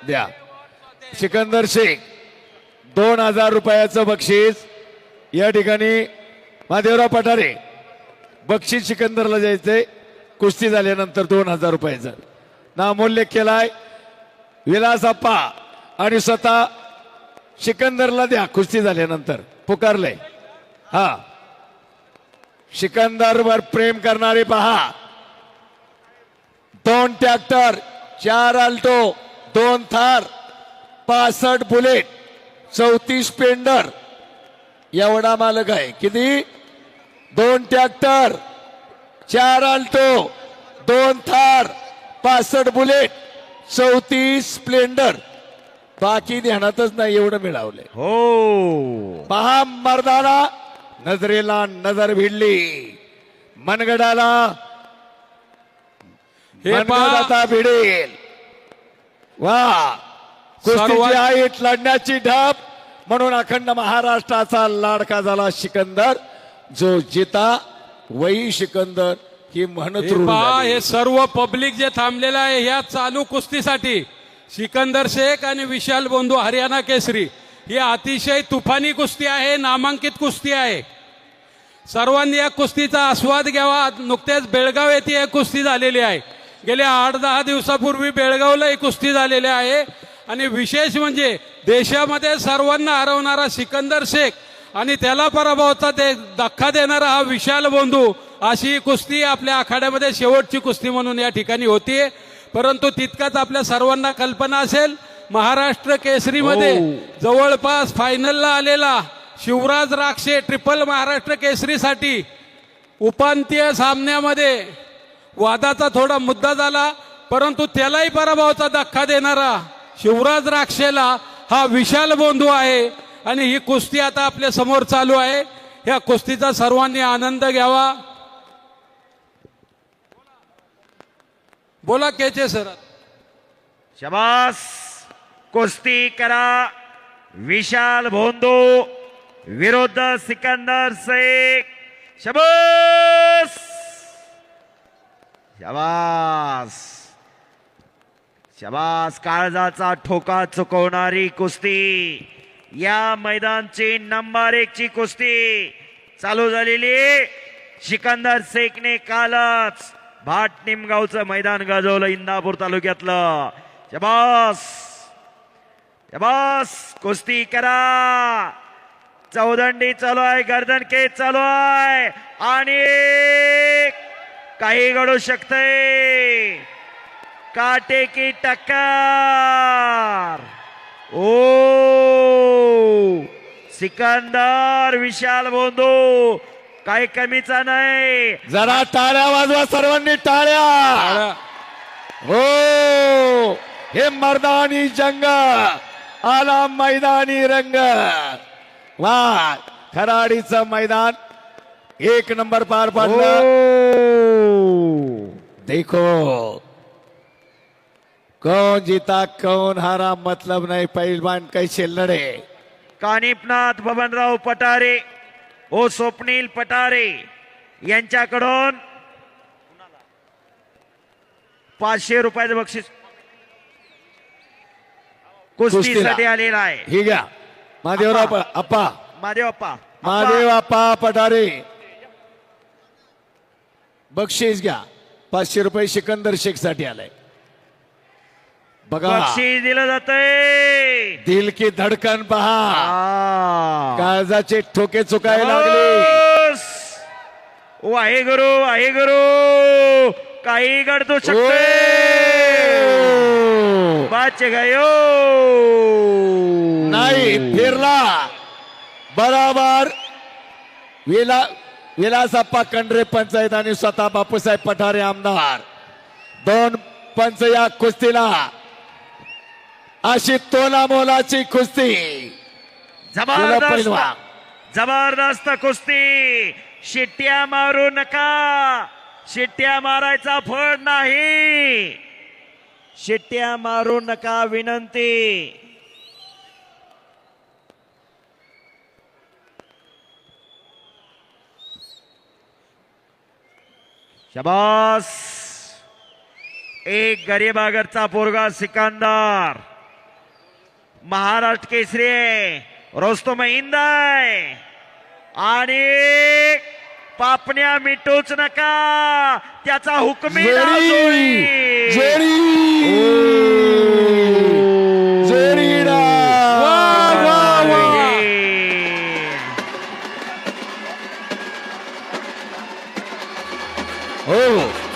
द्या. सिकंदर शेख 2000 रुपयाचं बक्षीस या ठिकाणी महादेवराव पठारे. बक्षीस सिकंदरला द्यायचंय. कुस्ती झाल्यानंतर 2000 रुपयाचं नामोल्लेख केलाय विलास आप्पा आणि स्वतः सिकंदरला द्या. कुस्ती झाल्यानंतर पुकारलंय. हा सिकंदरवर प्रेम करणारे पहा. 2 tractor, 4 Alto, 2 Thar, 65 bullet, 34 Splendor एवढा मालक आहे. किती? 2 tractor, 4 Alto, 2 Thar, 65 bullet, 34 Splendor. बाकी ध्यानातच नाही एवढं मिळवलंय. हो पहा मर्दाना नजरेला नजर भिडली. मनगडाला मनगडाचा भिडेल. वा कुस्तीची हाईट लढण्याची ढप म्हणून अखंड महाराष्ट्राचा लाडका झाला सिकंदर. जो जिता वही सिकंदर ही म्हणत हे सर्व पब्लिक जे थांबलेलं आहे ह्या चालू कुस्तीसाठी सिकंदर शेख आणि विशाल बोंधू हरियाणा केसरी ही अतिशय तुफानी कुस्ती आहे. नामांकित कुस्ती आहे. सर्वांनी या कुस्तीचा आस्वाद घ्यावा. नुकत्याच बेळगाव येथे कुस्ती झालेली आहे. गेल्या 8-10 दिवसापूर्वी बेळगावला ही कुस्ती झालेली आहे. आणि विशेष म्हणजे देशामध्ये सर्वांना हरवणारा सिकंदर शेख आणि त्याला पराभवाचा धक्का देणारा हा विशाल बोंधू अशी कुस्ती आपल्या आखाड्यामध्ये शेवटची कुस्ती म्हणून या ठिकाणी होतीये. परंतु तितकाच आपल्या सर्वांना कल्पना असेल महाराष्ट्र केसरीमध्ये जवळपास फायनलला आलेला शिवराज राक्षे ट्रिपल महाराष्ट्र केसरीसाठी उपांत्य सामन्यामध्ये वादाचा थोडा मुद्दा झाला. परंतु त्यालाही पराभवाचा धक्का देणारा शिवराज राक्षेला हा विशाल बोंधू आहे. आणि ही कुस्ती आता आपल्या समोर चालू आहे. या कुस्तीचा सर्वांनी आनंद घ्यावा. बोला केचे सर. शबास कुस्ती करा. विशाल बोंधू विरुद्ध सिकंदर शेख. शबास शबास शबास. काळजाचा ठोका चुकवणारी कुस्ती. या मैदानची नंबर 1 ची कुस्ती चालू झालेली. सिकंदर शेखने कालच भाट निमगावचं मैदान गाजवलं इंदापूर तालुक्यातलं. शबास शबास कुस्ती करा. चौदंडी चालू आहे. गर्दन केस चालू आहे आणि काही घडू शकतंय. काटे की टक्कर. ओ सिकंदर विशाल बोंधू काही कमीचा नाही. जरा टाळ्या वाजवा सर्वांनी टाळ्या. हो हे मर्दानी जंग आला मैदानी रंग. वा खराडीचं मैदान 1 नंबर पार पाडलं. देखो कौन जीता कौन हारा मतलब नहीं. पहलवान कैसे लढे. कानिपनाथ बबनराव पठारे ओ स्वप्नील पठारे यांच्याकडून 500 रुपयाचं बक्षीस कुस्तीसाठी आलेला आहे. ही घ्या महादेवराव अप्पा. महादेव अप्पा पठारे बक्षीस घ्या. 500 रुपये सिकंदर शेख साठी आलाय. बघा बक्षीस दिलं जातंय. दिल की धडकन पहा. काळजाचे ठोके चुकायला लागले. वाहे गुरु काही घडतो शकते. बाचे गायो नाही फिरला बराबर. विलासप्पा कंडरे पंचायत आणि स्वतः बापूसाहेब पठारे आमदार 2 पंच या कुस्तीला. अशी तोला मोलाची कुस्ती. जबरदस्त कुस्ती. शिट्ट्या मारू नका. शिट्ट्या मारायचा फळ नाही. शिट्ट्या मारू नका विनंती. शबास. एक गरीबागरचा पोरगा सिकंदर महाराष्ट्र केसरी रोस्तम इंदाय आणि पापण्या मिटूच नका त्याचा हुकमी डाव जोडी जोडी. जोडी जोडी डाव. वा, वा, वा. हो